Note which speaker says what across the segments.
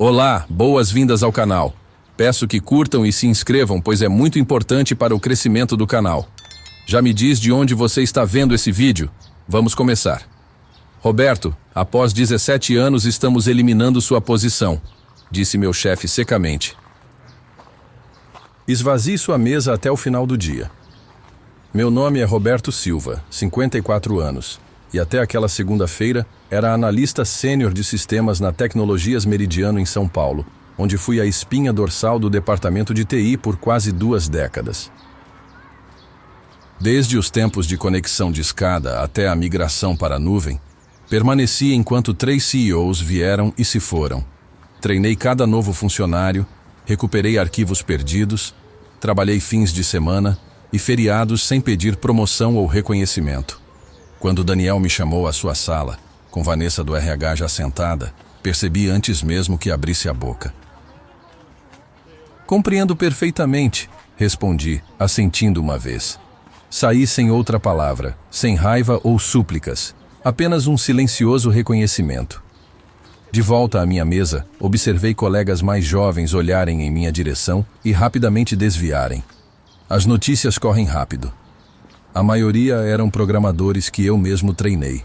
Speaker 1: Olá, boas-vindas ao canal. Peço que curtam e se inscrevam, pois é muito importante para o crescimento do canal. Já me diz de onde você está vendo esse vídeo? Vamos começar. Roberto, após 17 anos estamos eliminando sua posição, disse meu chefe secamente. Esvazie sua mesa até o final do dia. Meu nome é Roberto Silva, 54 anos, e até aquela segunda-feira era analista sênior de sistemas na Tecnologias Meridiano em São Paulo, onde fui a espinha dorsal do departamento de TI por quase 2 décadas. Desde os tempos de conexão de escada até a migração para a nuvem, permaneci enquanto 3 CEOs vieram e se foram. Treinei cada novo funcionário, recuperei arquivos perdidos, trabalhei fins de semana e feriados sem pedir promoção ou reconhecimento. Quando Daniel me chamou à sua sala, com Vanessa do RH já sentada, percebi antes mesmo que abrisse a boca. Compreendo perfeitamente, respondi, assentindo uma vez. Saí sem outra palavra, sem raiva ou súplicas, apenas um silencioso reconhecimento. De volta à minha mesa, observei colegas mais jovens olharem em minha direção e rapidamente desviarem. As notícias correm rápido. A maioria eram programadores que eu mesmo treinei.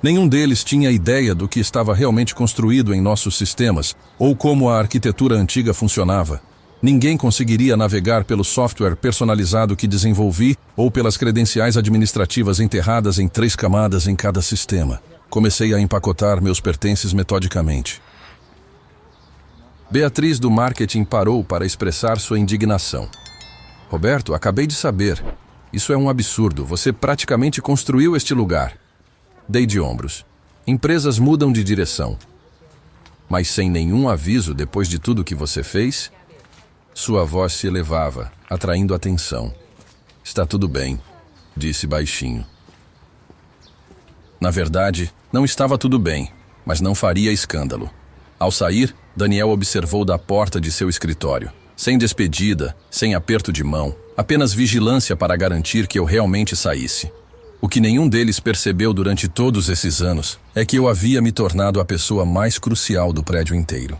Speaker 1: Nenhum deles tinha ideia do que estava realmente construído em nossos sistemas ou como a arquitetura antiga funcionava. Ninguém conseguiria navegar pelo software personalizado que desenvolvi ou pelas credenciais administrativas enterradas em 3 camadas em cada sistema. Comecei a empacotar meus pertences metodicamente. Beatriz do marketing parou para expressar sua indignação. Roberto, acabei de saber. Isso é um absurdo. Você praticamente construiu este lugar. Dei de ombros. Empresas mudam de direção. Mas sem nenhum aviso depois de tudo que você fez? Sua voz se elevava, atraindo atenção. Está tudo bem, disse baixinho. Na verdade, não estava tudo bem, mas não faria escândalo. Ao sair, Daniel observou da porta de seu escritório. Sem despedida, sem aperto de mão, apenas vigilância para garantir que eu realmente saísse. O que nenhum deles percebeu durante todos esses anos é que eu havia me tornado a pessoa mais crucial do prédio inteiro.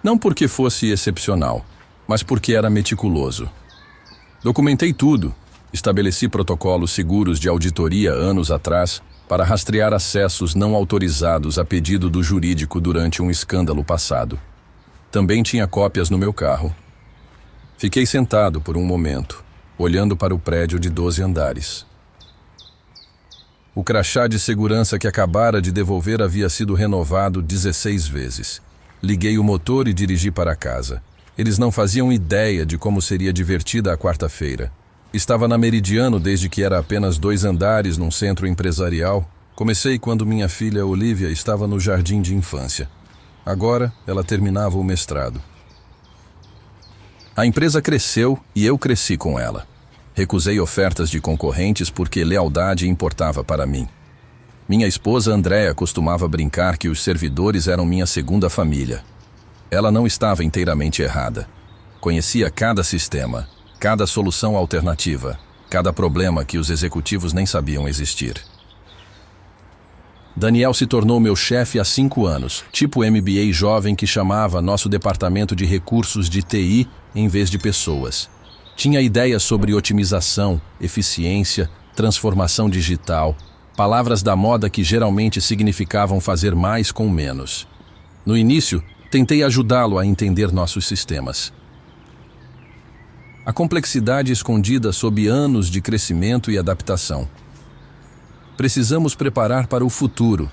Speaker 1: Não porque fosse excepcional, mas porque era meticuloso. Documentei tudo, estabeleci protocolos seguros de auditoria anos atrás para rastrear acessos não autorizados a pedido do jurídico durante um escândalo passado. Também tinha cópias no meu carro. Fiquei sentado por um momento, olhando para o prédio de 12 andares. O crachá de segurança que acabara de devolver havia sido renovado 16 vezes. Liguei o motor e dirigi para casa. Eles não faziam ideia de como seria divertida a quarta-feira. Estava na Meridiano desde que era apenas 2 andares num centro empresarial. Comecei quando minha filha Olivia estava no jardim de infância. Agora, ela terminava o mestrado. A empresa cresceu e eu cresci com ela. Recusei ofertas de concorrentes porque lealdade importava para mim. Minha esposa Andréa costumava brincar que os servidores eram minha segunda família. Ela não estava inteiramente errada. Conhecia cada sistema, cada solução alternativa, cada problema que os executivos nem sabiam existir. Daniel se tornou meu chefe há 5 anos, tipo MBA jovem que chamava nosso departamento de recursos de TI em vez de pessoas. Tinha ideias sobre otimização, eficiência, transformação digital, palavras da moda que geralmente significavam fazer mais com menos. No início, tentei ajudá-lo a entender nossos sistemas. A complexidade escondida sob anos de crescimento e adaptação. Precisamos preparar para o futuro,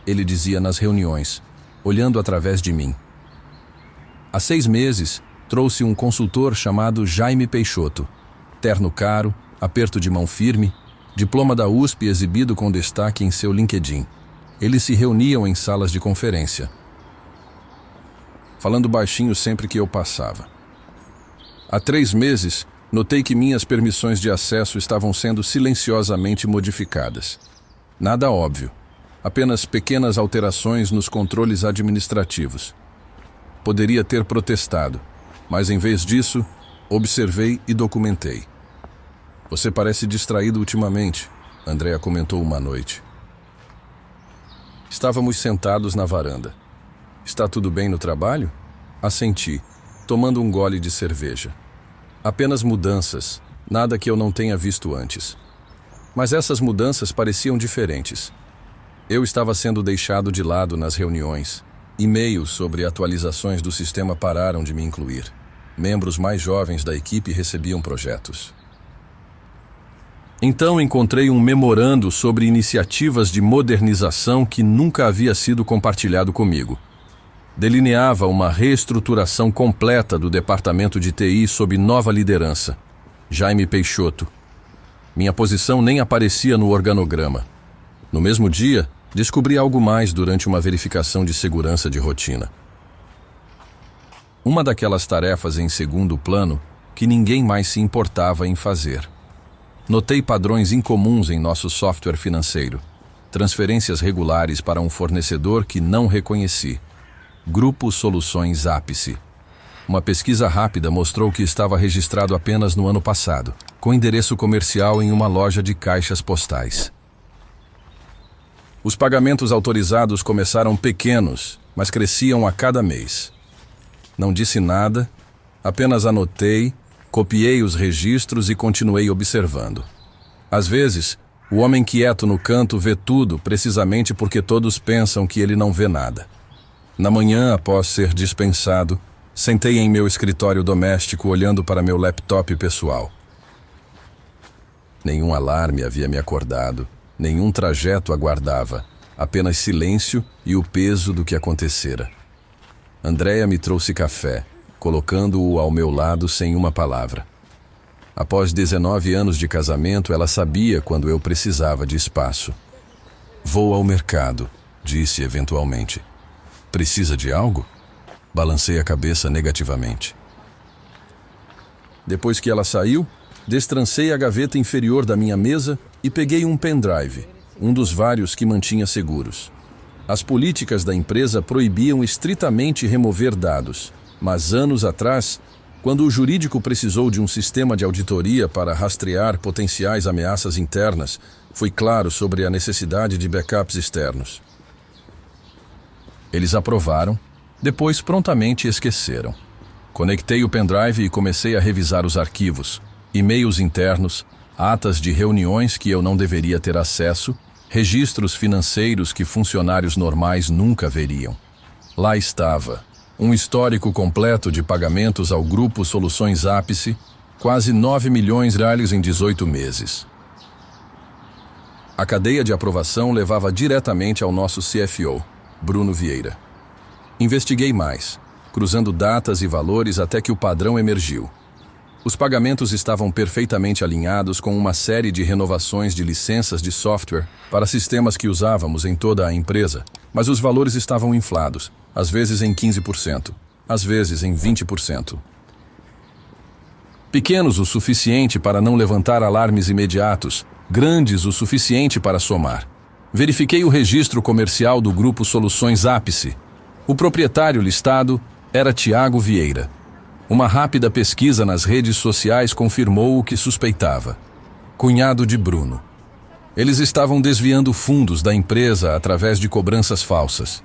Speaker 1: ele dizia nas reuniões, olhando através de mim. Há 6 meses, trouxe um consultor chamado Jaime Peixoto. Terno caro, aperto de mão firme, diploma da USP exibido com destaque em seu LinkedIn. Eles se reuniam em salas de conferência, falando baixinho sempre que eu passava. Há 3 meses, notei que minhas permissões de acesso estavam sendo silenciosamente modificadas. Nada óbvio, apenas pequenas alterações nos controles administrativos. Poderia ter protestado, mas em vez disso, observei e documentei. Você parece distraído ultimamente, Andréa comentou uma noite. Estávamos sentados na varanda. Está tudo bem no trabalho? Assenti, tomando um gole de cerveja. Apenas mudanças, nada que eu não tenha visto antes. Mas essas mudanças pareciam diferentes. Eu estava sendo deixado de lado nas reuniões. E-mails sobre atualizações do sistema pararam de me incluir. Membros mais jovens da equipe recebiam projetos. Então encontrei um memorando sobre iniciativas de modernização que nunca havia sido compartilhado comigo. Delineava uma reestruturação completa do departamento de TI sob nova liderança, Jaime Peixoto. Minha posição nem aparecia no organograma. No mesmo dia, descobri algo mais durante uma verificação de segurança de rotina. Uma daquelas tarefas em segundo plano que ninguém mais se importava em fazer. Notei padrões incomuns em nosso software financeiro. Transferências regulares para um fornecedor que não reconheci. Grupo Soluções Ápice. Uma pesquisa rápida mostrou que estava registrado apenas no ano passado, com endereço comercial em uma loja de caixas postais. Os pagamentos autorizados começaram pequenos, mas cresciam a cada mês. Não disse nada, apenas anotei, copiei os registros e continuei observando. Às vezes, o homem quieto no canto vê tudo precisamente porque todos pensam que ele não vê nada. Na manhã, após ser dispensado, sentei em meu escritório doméstico olhando para meu laptop pessoal. Nenhum alarme havia me acordado, nenhum trajeto aguardava, apenas silêncio e o peso do que acontecera. Andréia me trouxe café, colocando-o ao meu lado sem uma palavra. Após 19 anos de casamento, ela sabia quando eu precisava de espaço. Vou ao mercado, disse eventualmente. Precisa de algo? Balancei a cabeça negativamente. Depois que ela saiu, destrancei a gaveta inferior da minha mesa e peguei um pendrive, um dos vários que mantinha seguros. As políticas da empresa proibiam estritamente remover dados, mas anos atrás, quando o jurídico precisou de um sistema de auditoria para rastrear potenciais ameaças internas, foi claro sobre a necessidade de backups externos. Eles aprovaram, depois prontamente esqueceram. Conectei o pendrive e comecei a revisar os arquivos, e-mails internos, atas de reuniões que eu não deveria ter acesso, registros financeiros que funcionários normais nunca veriam. Lá estava, um histórico completo de pagamentos ao Grupo Soluções Ápice, quase 9 milhões de reais em 18 meses. A cadeia de aprovação levava diretamente ao nosso CFO, Bruno Vieira. Investiguei mais, cruzando datas e valores até que o padrão emergiu. Os pagamentos estavam perfeitamente alinhados com uma série de renovações de licenças de software para sistemas que usávamos em toda a empresa, mas os valores estavam inflados, às vezes em 15%, às vezes em 20%. Pequenos o suficiente para não levantar alarmes imediatos, grandes o suficiente para somar. Verifiquei o registro comercial do Grupo Soluções Ápice. O proprietário listado era Tiago Vieira. Uma rápida pesquisa nas redes sociais confirmou o que suspeitava. Cunhado de Bruno. Eles estavam desviando fundos da empresa através de cobranças falsas.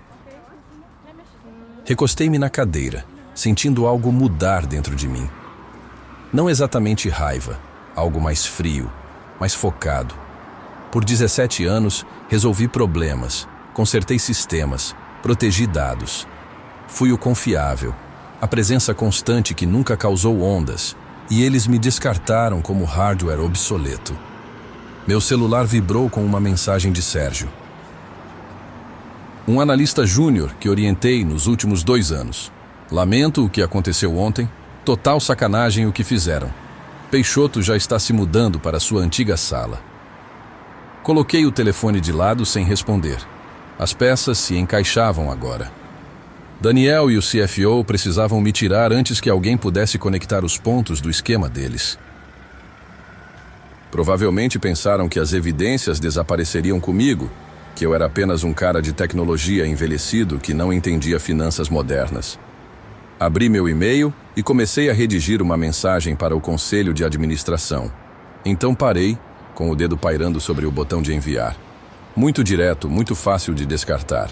Speaker 1: Recostei-me na cadeira, sentindo algo mudar dentro de mim. Não exatamente raiva, algo mais frio, mais focado. Por 17 anos, resolvi problemas, consertei sistemas, protegi dados. Fui o confiável, a presença constante que nunca causou ondas, e eles me descartaram como hardware obsoleto. Meu celular vibrou com uma mensagem de Sérgio. Um analista júnior que orientei nos últimos 2 anos. Lamento o que aconteceu ontem, total sacanagem o que fizeram. Peixoto já está se mudando para sua antiga sala. Coloquei o telefone de lado sem responder. As peças se encaixavam agora. Daniel e o CFO precisavam me tirar antes que alguém pudesse conectar os pontos do esquema deles. Provavelmente pensaram que as evidências desapareceriam comigo, que eu era apenas um cara de tecnologia envelhecido que não entendia finanças modernas. Abri meu e-mail e comecei a redigir uma mensagem para o conselho de administração. Então parei, com o dedo pairando sobre o botão de enviar. Muito direto, muito fácil de descartar.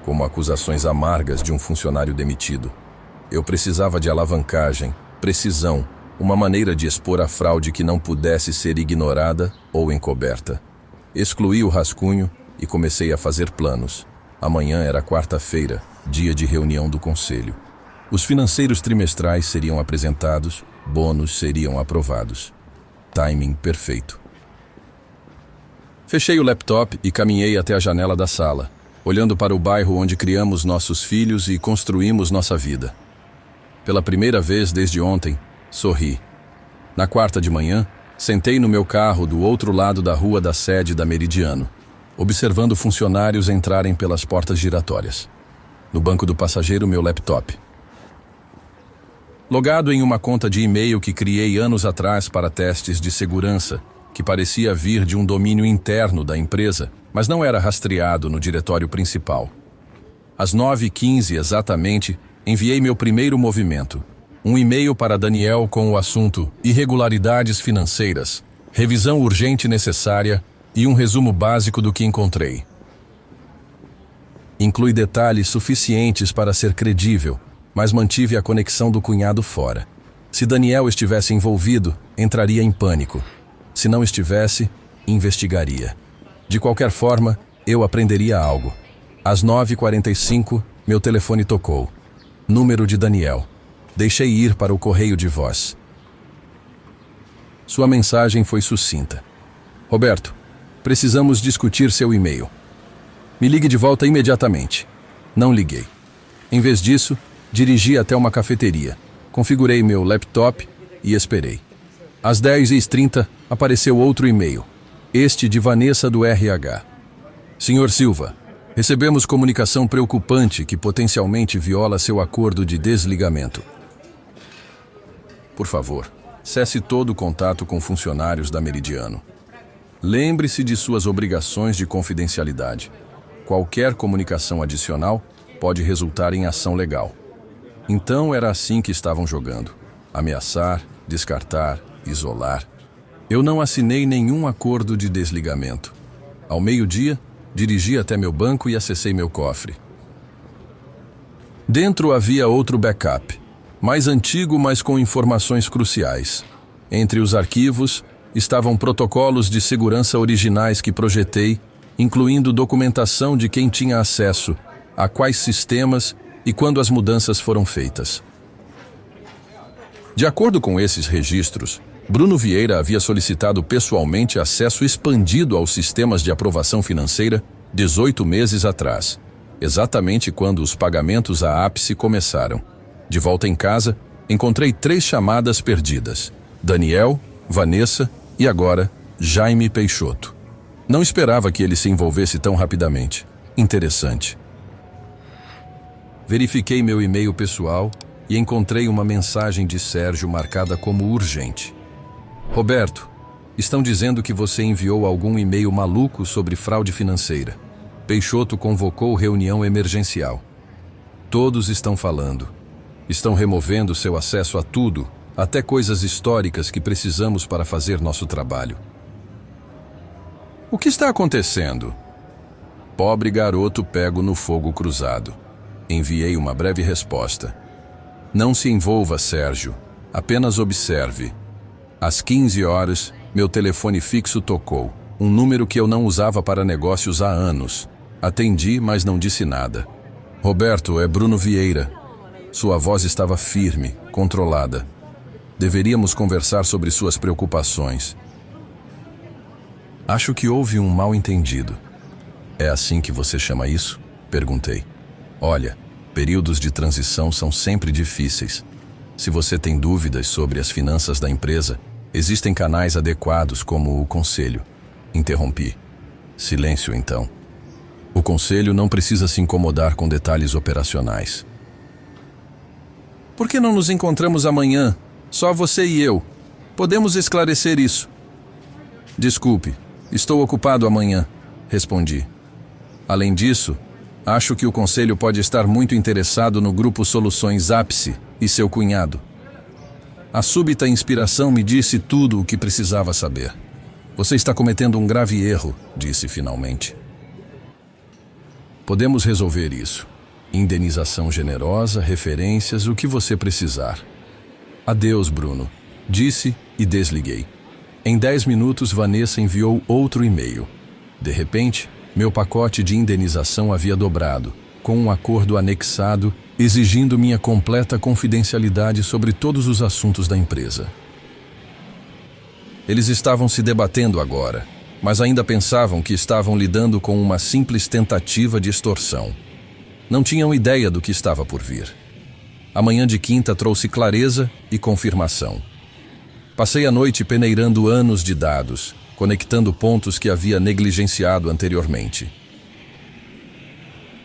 Speaker 1: Como acusações amargas de um funcionário demitido. Eu precisava de alavancagem, precisão, uma maneira de expor a fraude que não pudesse ser ignorada ou encoberta. Excluí o rascunho e comecei a fazer planos. Amanhã era quarta-feira, dia de reunião do conselho. Os financeiros trimestrais seriam apresentados, bônus seriam aprovados. Timing perfeito. Fechei o laptop e caminhei até a janela da sala, olhando para o bairro onde criamos nossos filhos e construímos nossa vida. Pela primeira vez desde ontem, sorri. Na quarta de manhã, sentei no meu carro do outro lado da rua da sede da Meridiano, observando funcionários entrarem pelas portas giratórias. No banco do passageiro, meu laptop. Logado em uma conta de e-mail que criei anos atrás para testes de segurança, que parecia vir de um domínio interno da empresa, mas não era rastreado no diretório principal. Às 9h15 exatamente, enviei meu primeiro movimento. Um e-mail para Daniel com o assunto Irregularidades financeiras, revisão urgente necessária e um resumo básico do que encontrei. Inclui detalhes suficientes para ser credível, mas mantive a conexão do cunhado fora. Se Daniel estivesse envolvido, entraria em pânico. Se não estivesse, investigaria. De qualquer forma, eu aprenderia algo. Às 9h45, meu telefone tocou. Número de Daniel. Deixei ir para o correio de voz. Sua mensagem foi sucinta. Roberto, precisamos discutir seu e-mail. Me ligue de volta imediatamente. Não liguei. Em vez disso, dirigi até uma cafeteria. Configurei meu laptop e esperei. Às 10h30, apareceu outro e-mail. Este de Vanessa do RH. Senhor Silva, recebemos comunicação preocupante que potencialmente viola seu acordo de desligamento. Por favor, cesse todo o contato com funcionários da Meridiano. Lembre-se de suas obrigações de confidencialidade. Qualquer comunicação adicional pode resultar em ação legal. Então era assim que estavam jogando. Ameaçar, descartar, isolar. Eu não assinei nenhum acordo de desligamento. Ao meio-dia, dirigi até meu banco e acessei meu cofre. Dentro havia outro backup, mais antigo, mas com informações cruciais. Entre os arquivos estavam protocolos de segurança originais que projetei, incluindo documentação de quem tinha acesso, a quais sistemas e quando as mudanças foram feitas. De acordo com esses registros, Bruno Vieira havia solicitado pessoalmente acesso expandido aos sistemas de aprovação financeira 18 meses atrás, exatamente quando os pagamentos à ápice começaram. De volta em casa, encontrei 3 chamadas perdidas: Daniel, Vanessa e agora Jaime Peixoto. Não esperava que ele se envolvesse tão rapidamente. Interessante. Verifiquei meu e-mail pessoal e encontrei uma mensagem de Sérgio marcada como urgente. Roberto, estão dizendo que você enviou algum e-mail maluco sobre fraude financeira. Peixoto convocou reunião emergencial. Todos estão falando. Estão removendo seu acesso a tudo, até coisas históricas que precisamos para fazer nosso trabalho. O que está acontecendo? Pobre garoto pego no fogo cruzado. Enviei uma breve resposta. Não se envolva, Sérgio. Apenas observe. Às 15 horas, meu telefone fixo tocou. Um número que eu não usava para negócios há anos. Atendi, mas não disse nada. Roberto, é Bruno Vieira. Sua voz estava firme, controlada. Deveríamos conversar sobre suas preocupações. Acho que houve um mal-entendido. É assim que você chama isso? Perguntei. Olha, períodos de transição são sempre difíceis. Se você tem dúvidas sobre as finanças da empresa, existem canais adequados como o conselho. Interrompi. Silêncio, então. O conselho não precisa se incomodar com detalhes operacionais. Por que não nos encontramos amanhã? Só você e eu. Podemos esclarecer isso. Desculpe, estou ocupado amanhã, respondi. Além disso, acho que o conselho pode estar muito interessado no grupo Soluções Ápice e seu cunhado. A súbita inspiração me disse tudo o que precisava saber. Você está cometendo um grave erro, disse finalmente. Podemos resolver isso. Indenização generosa, referências, o que você precisar. Adeus, Bruno, disse e desliguei. Em 10 minutos, Vanessa enviou outro e-mail. De repente, meu pacote de indenização havia dobrado, com um acordo anexado exigindo minha completa confidencialidade sobre todos os assuntos da empresa. Eles estavam se debatendo agora, mas ainda pensavam que estavam lidando com uma simples tentativa de extorsão. Não tinham ideia do que estava por vir. A manhã de quinta trouxe clareza e confirmação. Passei a noite peneirando anos de dados, conectando pontos que havia negligenciado anteriormente.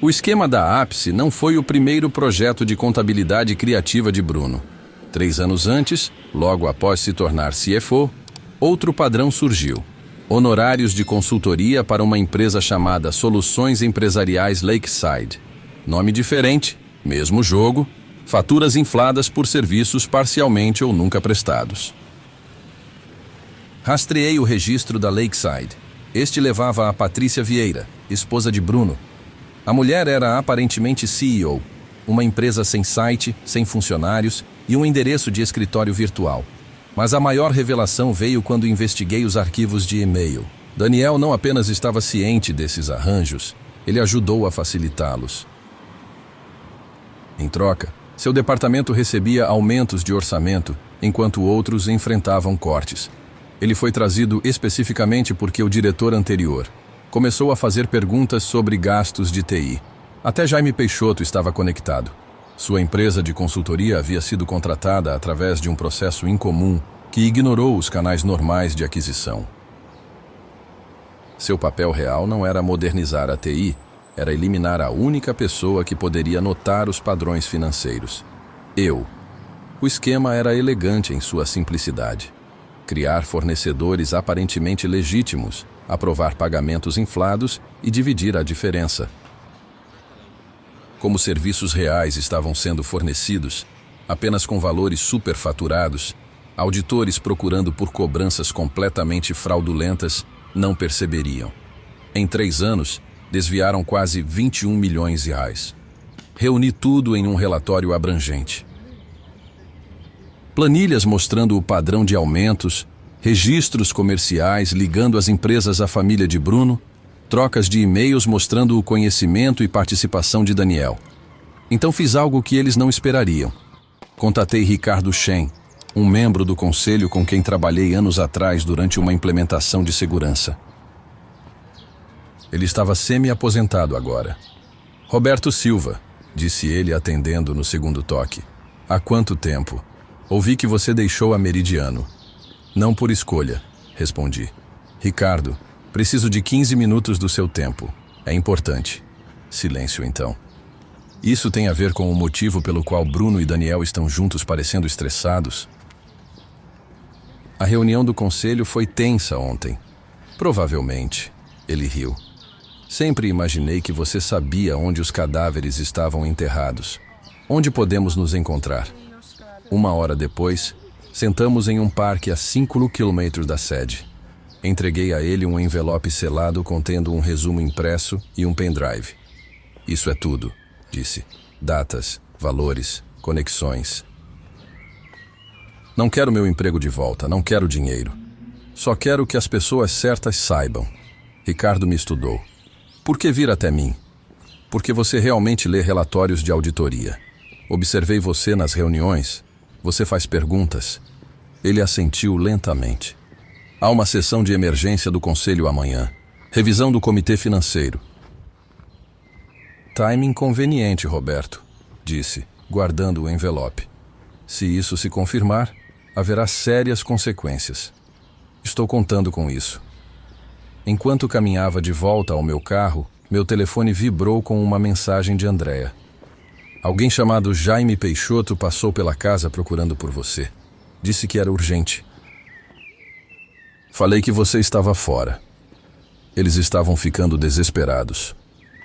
Speaker 1: O esquema da Ápice não foi o primeiro projeto de contabilidade criativa de Bruno. 3 anos antes, logo após se tornar CFO, outro padrão surgiu: honorários de consultoria para uma empresa chamada Soluções Empresariais Lakeside. Nome diferente, mesmo jogo, faturas infladas por serviços parcialmente ou nunca prestados. Rastreei o registro da Lakeside. Este levava a Patrícia Vieira, esposa de Bruno. A mulher era aparentemente CEO, uma empresa sem site, sem funcionários e um endereço de escritório virtual. Mas a maior revelação veio quando investiguei os arquivos de e-mail. Daniel não apenas estava ciente desses arranjos, ele ajudou a facilitá-los. Em troca, seu departamento recebia aumentos de orçamento, enquanto outros enfrentavam cortes. Ele foi trazido especificamente porque o diretor anterior começou a fazer perguntas sobre gastos de TI. Até Jaime Peixoto estava conectado. Sua empresa de consultoria havia sido contratada através de um processo incomum que ignorou os canais normais de aquisição. Seu papel real não era modernizar a TI, era eliminar a única pessoa que poderia notar os padrões financeiros: eu. O esquema era elegante em sua simplicidade. Criar fornecedores aparentemente legítimos, aprovar pagamentos inflados e dividir a diferença. Como serviços reais estavam sendo fornecidos, apenas com valores superfaturados, auditores procurando por cobranças completamente fraudulentas não perceberiam. Em 3 anos, desviaram quase 21 milhões de reais. Reuni tudo em um relatório abrangente. Planilhas mostrando o padrão de aumentos, registros comerciais ligando as empresas à família de Bruno, trocas de e-mails mostrando o conhecimento e participação de Daniel. Então fiz algo que eles não esperariam. Contatei Ricardo Shen, um membro do conselho com quem trabalhei anos atrás durante uma implementação de segurança. Ele estava semi-aposentado agora. Roberto Silva, disse ele atendendo no segundo toque. Há quanto tempo? Ouvi que você deixou a Meridiano. Não por escolha, respondi. Ricardo, preciso de 15 minutos do seu tempo. É importante. Silêncio, então. Isso tem a ver com o motivo pelo qual Bruno e Daniel estão juntos parecendo estressados? A reunião do conselho foi tensa ontem. Provavelmente. Ele riu. Sempre imaginei que você sabia onde os cadáveres estavam enterrados. Onde podemos nos encontrar? 1 hora depois, sentamos em um parque a 5 quilômetros da sede. Entreguei a ele um envelope selado contendo um resumo impresso e um pendrive. Isso é tudo, disse. Datas, valores, conexões. Não quero meu emprego de volta, não quero dinheiro. Só quero que as pessoas certas saibam. Ricardo me estudou. Por que vir até mim? Porque você realmente lê relatórios de auditoria. Observei você nas reuniões. Você faz perguntas. Ele assentiu lentamente. Há uma sessão de emergência do conselho amanhã. Revisão do comitê financeiro. Timing conveniente, Roberto, disse, guardando o envelope. Se isso se confirmar, haverá sérias consequências. Estou contando com isso. Enquanto caminhava de volta ao meu carro, meu telefone vibrou com uma mensagem de Andréa. Alguém chamado Jaime Peixoto passou pela casa procurando por você. Disse que era urgente. Falei que você estava fora. Eles estavam ficando desesperados.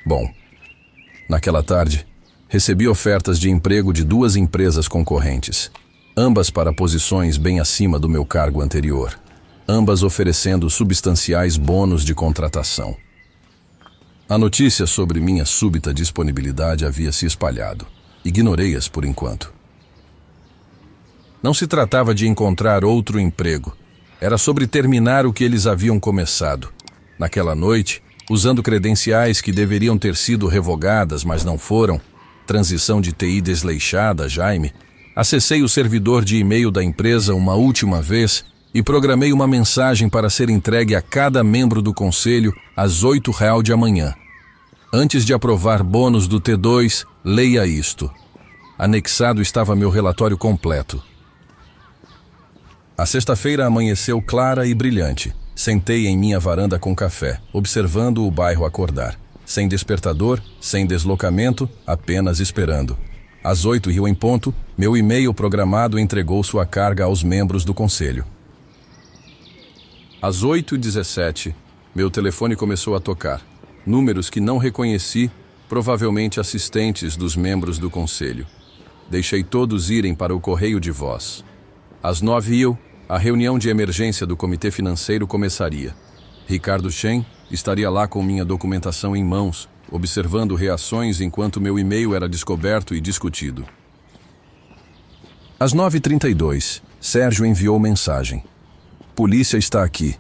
Speaker 1: Bom, naquela tarde, recebi ofertas de emprego de 2 empresas concorrentes, ambas para posições bem acima do meu cargo anterior. ambas oferecendo substanciais bônus de contratação. A notícia sobre minha súbita disponibilidade havia se espalhado. Ignorei-as por enquanto. Não se tratava de encontrar outro emprego. Era sobre terminar o que eles haviam começado. Naquela noite, usando credenciais que deveriam ter sido revogadas, mas não foram, transição de TI desleixada, Jaime, acessei o servidor de e-mail da empresa uma última vez e programei uma mensagem para ser entregue a cada membro do conselho às 8h de amanhã. Antes de aprovar bônus do T2, leia isto. Anexado estava meu relatório completo. A sexta-feira amanheceu clara e brilhante. Sentei em minha varanda com café, observando o bairro acordar. Sem despertador, sem deslocamento, apenas esperando. Às 8h em ponto, meu e-mail programado entregou sua carga aos membros do conselho. Às 8h17, meu telefone começou a tocar. Números que não reconheci, provavelmente assistentes dos membros do conselho. Deixei todos irem para o correio de voz. Às 9h, a reunião de emergência do comitê financeiro começaria. Ricardo Chen estaria lá com minha documentação em mãos, observando reações enquanto meu e-mail era descoberto e discutido. Às 9h32, Sérgio enviou mensagem. Polícia está aqui.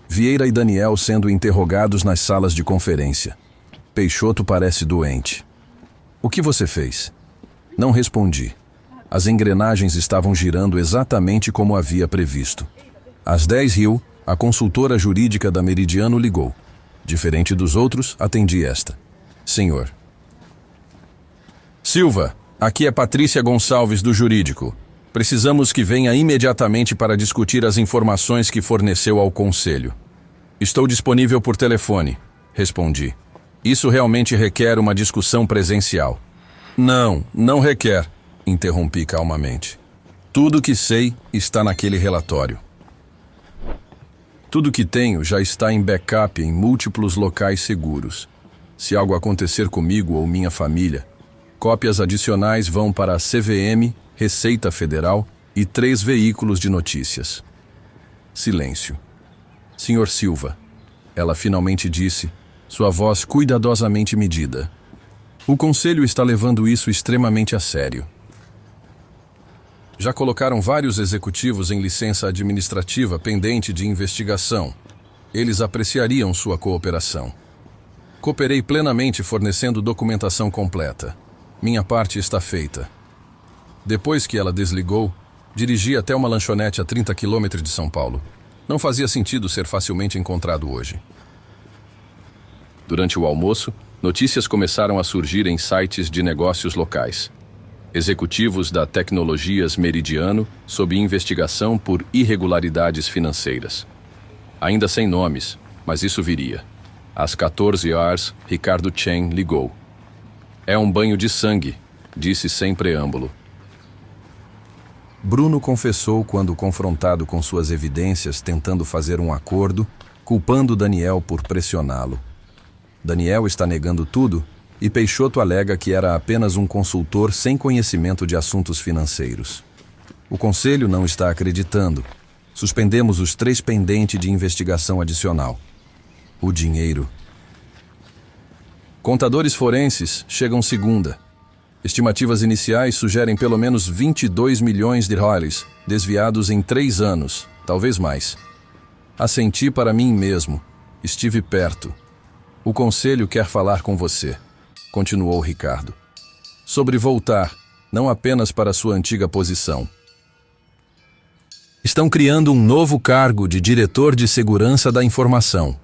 Speaker 1: Vieira e Daniel sendo interrogados nas salas de conferência. Peixoto parece doente. O que você fez? Não respondi. As engrenagens estavam girando exatamente como havia previsto. Às 10h, a consultora jurídica da Meridiano ligou. Diferente dos outros, atendi esta. Senhor. Silva, aqui é Patrícia Gonçalves do Jurídico. Precisamos que venha imediatamente para discutir as informações que forneceu ao Conselho. Estou disponível por telefone, respondi. Isso realmente requer uma discussão presencial. Não requer, interrompi calmamente. Tudo que sei está naquele relatório. Tudo que tenho já está em backup em múltiplos locais seguros. Se algo acontecer comigo ou minha família, cópias adicionais vão para a CVM, Receita Federal e 3 veículos de notícias. Silêncio. Senhor Silva, ela finalmente disse, sua voz cuidadosamente medida. O Conselho está levando isso extremamente a sério. Já colocaram vários executivos em licença administrativa pendente de investigação. Eles apreciariam sua cooperação. Cooperei plenamente fornecendo documentação completa. Minha parte está feita. Depois que ela desligou, dirigi até uma lanchonete a 30 km de São Paulo. Não fazia sentido ser facilmente encontrado hoje. Durante o almoço, notícias começaram a surgir em sites de negócios locais. Executivos da Tecnologias Meridiano sob investigação por irregularidades financeiras. Ainda sem nomes, mas isso viria. Às 14h, Ricardo Chen ligou. É um banho de sangue, disse sem preâmbulo. Bruno confessou quando confrontado com suas evidências tentando fazer um acordo, culpando Daniel por pressioná-lo. Daniel está negando tudo e Peixoto alega que era apenas um consultor sem conhecimento de assuntos financeiros. O Conselho não está acreditando. Suspendemos os 3 pendentes de investigação adicional. O dinheiro. Contadores forenses chegam segunda. Estimativas iniciais sugerem pelo menos 22 milhões de dólares desviados em 3 anos, talvez mais. Assenti para mim mesmo. Estive perto. O Conselho quer falar com você, continuou Ricardo. Sobre voltar, não apenas para sua antiga posição. Estão criando um novo cargo de diretor de segurança da informação,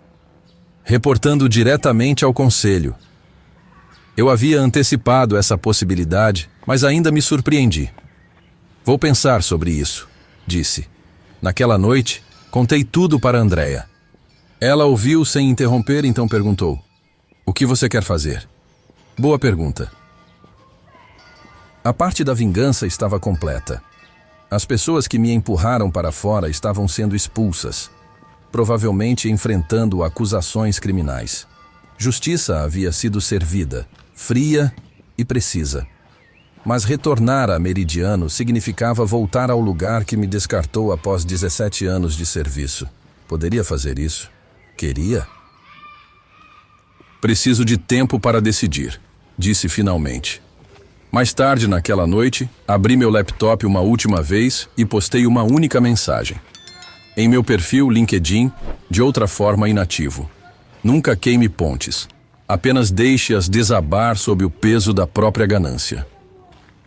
Speaker 1: reportando diretamente ao Conselho. Eu havia antecipado essa possibilidade, mas ainda me surpreendi. Vou pensar sobre isso, disse. Naquela noite, contei tudo para Andréa. Ela ouviu sem interromper, então perguntou. O que você quer fazer? Boa pergunta. A parte da vingança estava completa. As pessoas que me empurraram para fora estavam sendo expulsas, provavelmente enfrentando acusações criminais. Justiça havia sido servida, fria e precisa. Mas retornar a Meridiano significava voltar ao lugar que me descartou após 17 anos de serviço. Poderia fazer isso? Queria? Preciso de tempo para decidir, disse finalmente. Mais tarde naquela noite, abri meu laptop uma última vez e postei uma única mensagem. Em meu perfil LinkedIn, de outra forma inativo. Nunca queime pontes. Apenas deixe-as desabar sob o peso da própria ganância.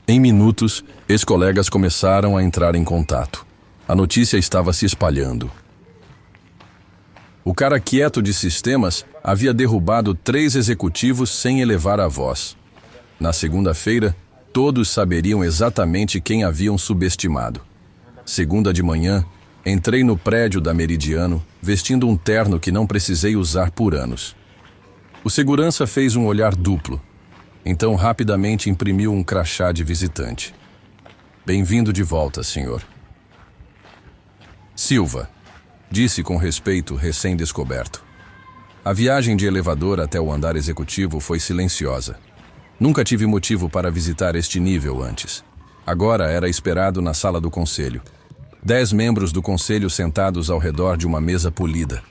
Speaker 1: Em minutos, ex-colegas começaram a entrar em contato. A notícia estava se espalhando. O cara quieto de sistemas havia derrubado 3 executivos sem elevar a voz. Na segunda-feira, todos saberiam exatamente quem haviam subestimado. Segunda de manhã, entrei no prédio da Meridiano, vestindo um terno que não precisei usar por anos. O segurança fez um olhar duplo. Então rapidamente imprimiu um crachá de visitante. Bem-vindo de volta, senhor. Silva, disse com respeito recém-descoberto. A viagem de elevador até o andar executivo foi silenciosa. Nunca tive motivo para visitar este nível antes. Agora era esperado na sala do conselho. 10 membros do conselho sentados ao redor de uma mesa polida.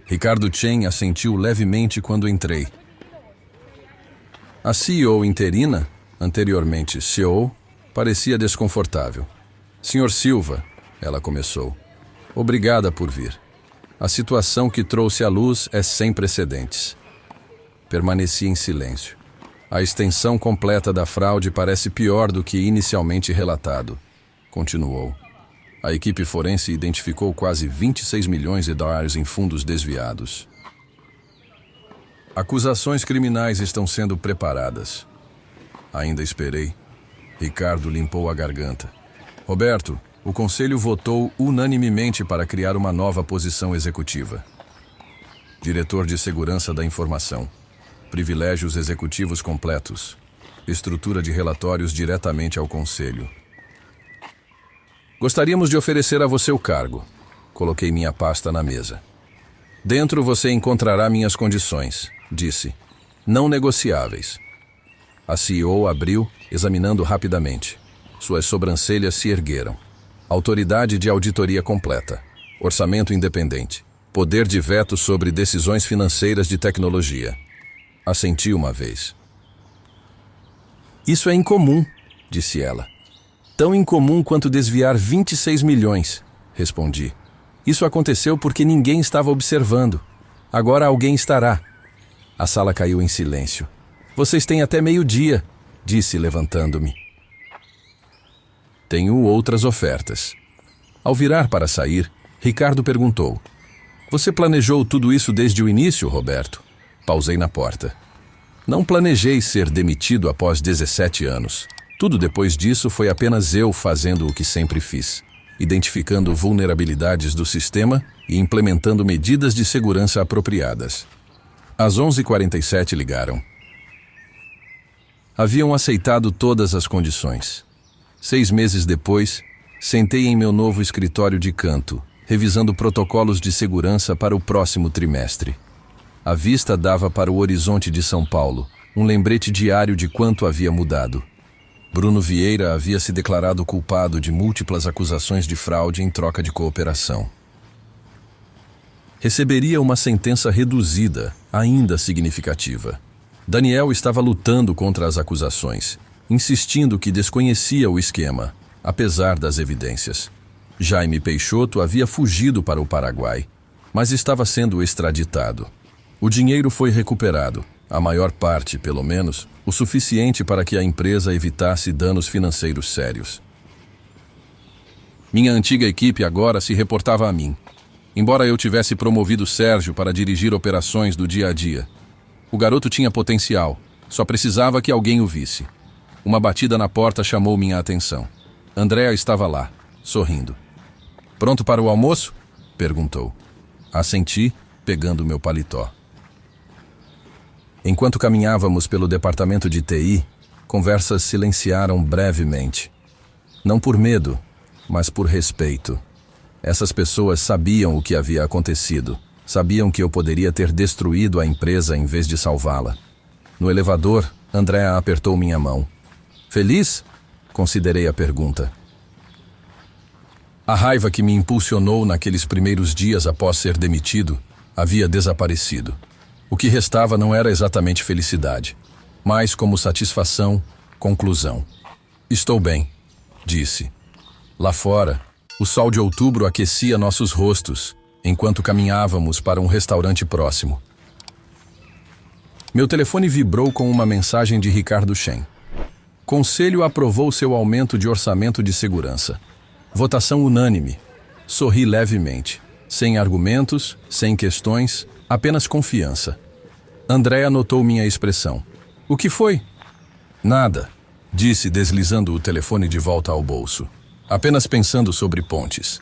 Speaker 1: Ricardo Chen assentiu levemente quando entrei. A CEO interina, anteriormente CEO, parecia desconfortável. Senhor Silva, ela começou. Obrigada por vir. A situação que trouxe à luz é sem precedentes. Permaneci em silêncio. A extensão completa da fraude parece pior do que inicialmente relatado. Continuou. A equipe forense identificou quase 26 milhões de dólares em fundos desviados. Acusações criminais estão sendo preparadas. Ainda esperei. Ricardo limpou a garganta. Roberto, o conselho votou unanimemente para criar uma nova posição executiva. Diretor de Segurança da Informação. Privilégios executivos completos. Estrutura de relatórios diretamente ao conselho. Gostaríamos de oferecer a você o cargo. Coloquei minha pasta na mesa. Dentro você encontrará minhas condições, disse. Não negociáveis. A CEO abriu, examinando rapidamente. Suas sobrancelhas se ergueram. Autoridade de auditoria completa. Orçamento independente. Poder de veto sobre decisões financeiras de tecnologia. Assenti uma vez. Isso é incomum, disse ela. Tão incomum quanto desviar 26 milhões, respondi. Isso aconteceu porque ninguém estava observando. Agora alguém estará. A sala caiu em silêncio. Vocês têm até meio-dia, disse levantando-me. Tenho outras ofertas. Ao virar para sair, Ricardo perguntou. Você planejou tudo isso desde o início, Roberto? Pausei na porta. Não planejei ser demitido após 17 anos. Tudo depois disso foi apenas eu fazendo o que sempre fiz, identificando vulnerabilidades do sistema e implementando medidas de segurança apropriadas. Às 11h47 ligaram. Haviam aceitado todas as condições. 6 meses depois, sentei em meu novo escritório de canto, revisando protocolos de segurança para o próximo trimestre. A vista dava para o horizonte de São Paulo, um lembrete diário de quanto havia mudado. Bruno Vieira havia se declarado culpado de múltiplas acusações de fraude em troca de cooperação. Receberia uma sentença reduzida, ainda significativa. Daniel estava lutando contra as acusações, insistindo que desconhecia o esquema, apesar das evidências. Jaime Peixoto havia fugido para o Paraguai, mas estava sendo extraditado. O dinheiro foi recuperado, a maior parte, pelo menos, o suficiente para que a empresa evitasse danos financeiros sérios. Minha antiga equipe agora se reportava a mim. Embora eu tivesse promovido Sérgio para dirigir operações do dia a dia, o garoto tinha potencial, só precisava que alguém o visse. Uma batida na porta chamou minha atenção. Andréa estava lá, sorrindo. Pronto para o almoço? Perguntou. Assenti, pegando meu paletó. Enquanto caminhávamos pelo departamento de TI, conversas silenciaram brevemente. Não por medo, mas por respeito. Essas pessoas sabiam o que havia acontecido. Sabiam que eu poderia ter destruído a empresa em vez de salvá-la. No elevador, Andréa apertou minha mão. Feliz? Considerei a pergunta. A raiva que me impulsionou naqueles primeiros dias após ser demitido havia desaparecido. O que restava não era exatamente felicidade, mas como satisfação, conclusão. Estou bem, disse. Lá fora, o sol de outubro aquecia nossos rostos, enquanto caminhávamos para um restaurante próximo. Meu telefone vibrou com uma mensagem de Ricardo Shen. Conselho aprovou seu aumento de orçamento de segurança. Votação unânime. Sorri levemente. Sem argumentos, sem questões, apenas confiança. Andréa notou minha expressão. O que foi? Nada, disse deslizando o telefone de volta ao bolso. Apenas pensando sobre pontes.